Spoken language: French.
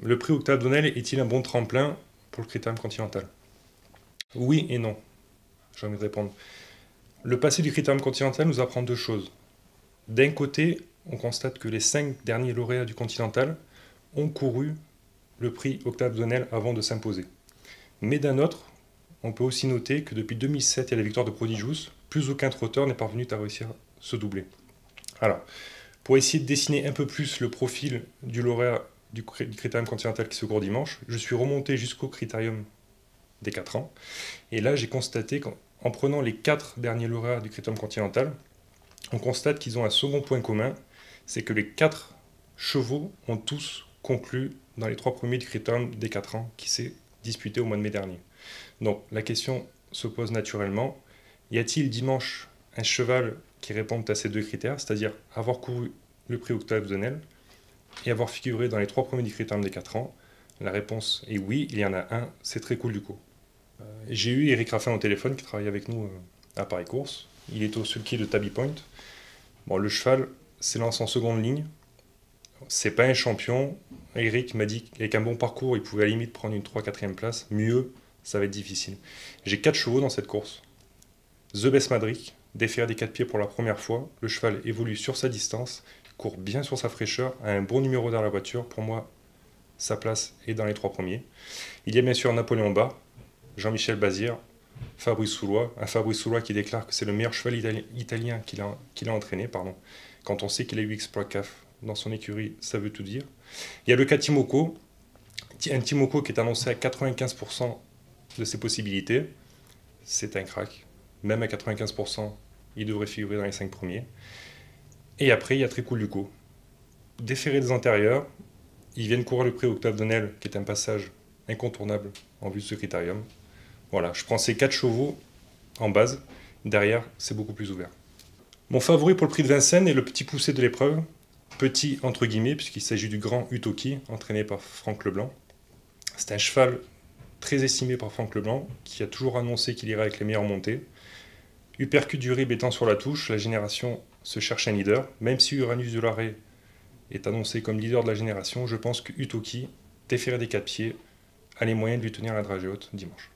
Le prix Octave Donnel est-il un bon tremplin pour le Critérium Continental? Oui et non. J'ai envie de répondre. Le passé du Critérium Continental nous apprend deux choses. D'un côté, on constate que les 5 derniers lauréats du Continental ont couru le prix Octave Donnel avant de s'imposer. Mais d'un autre, on peut aussi noter que depuis 2007 et la victoire de Prodigious, plus aucun trotteur n'est parvenu à réussir ce doublé. Alors, pour essayer de dessiner un peu plus le profil du lauréat du Critérium Continental qui se court dimanche, je suis remonté jusqu'au Critérium des 4 ans. Et là, j'ai constaté qu'en prenant les 4 derniers lauréats du Critérium Continental, on constate qu'ils ont un second point commun, c'est que les 4 chevaux ont tous conclu dans les 3 premiers du Critérium des 4 ans qui s'est disputé au mois de mai dernier. Donc la question se pose naturellement, y a-t-il dimanche un cheval qui réponde à ces deux critères, c'est-à-dire avoir couru le prix Octave Donnel et avoir figuré dans les 3 premiers du Critérium des 4 ans? La réponse est oui, il y en a un, c'est très cool du coup. J'ai eu Eric Raffin au téléphone qui travaille avec nous à Paris Course. Il est au sulky de Tabby Point. Bon, le cheval s'élance en seconde ligne. C'est pas un champion. Eric m'a dit qu'avec un bon parcours, il pouvait à la limite prendre une 3-4e place. Mieux, ça va être difficile. J'ai 4 chevaux dans cette course. The Best Madric, déféré des 4 pieds pour la première fois. Le cheval évolue sur sa distance, court bien sur sa fraîcheur, a un bon numéro dans la voiture. Pour moi, sa place est dans les 3 premiers. Il y a bien sûr Napoléon Bas, Jean-Michel Bazir, Fabrice Soulois, un Fabrice Soulois qui déclare que c'est le meilleur cheval italien qu'il a entraîné, quand on sait qu'il a eu exploit CAF dans son écurie, ça veut tout dire. Il y a le cas Timoko, un Timoko qui est annoncé à 95% de ses possibilités, c'est un crack, même à 95%, il devrait figurer dans les 5 premiers. Et après, il y a Tricoul Luco, déféré des antérieurs, ils viennent courir le prix Octave Donnel, qui est un passage incontournable en vue de ce critérium. Voilà, je prends ces 4 chevaux en base. Derrière, c'est beaucoup plus ouvert. Mon favori pour le prix de Vincennes est le petit poussé de l'épreuve. Petit entre guillemets, puisqu'il s'agit du grand Utoki, entraîné par Franck Leblanc. C'est un cheval très estimé par Franck Leblanc, qui a toujours annoncé qu'il irait avec les meilleures montées. Uppercut du Rib étant sur la touche, la génération se cherche un leader. Même si Uranus de l'Arrêt est annoncé comme leader de la génération, je pense que Utoki, déféré des 4 pieds, a les moyens de lui tenir la dragée haute dimanche.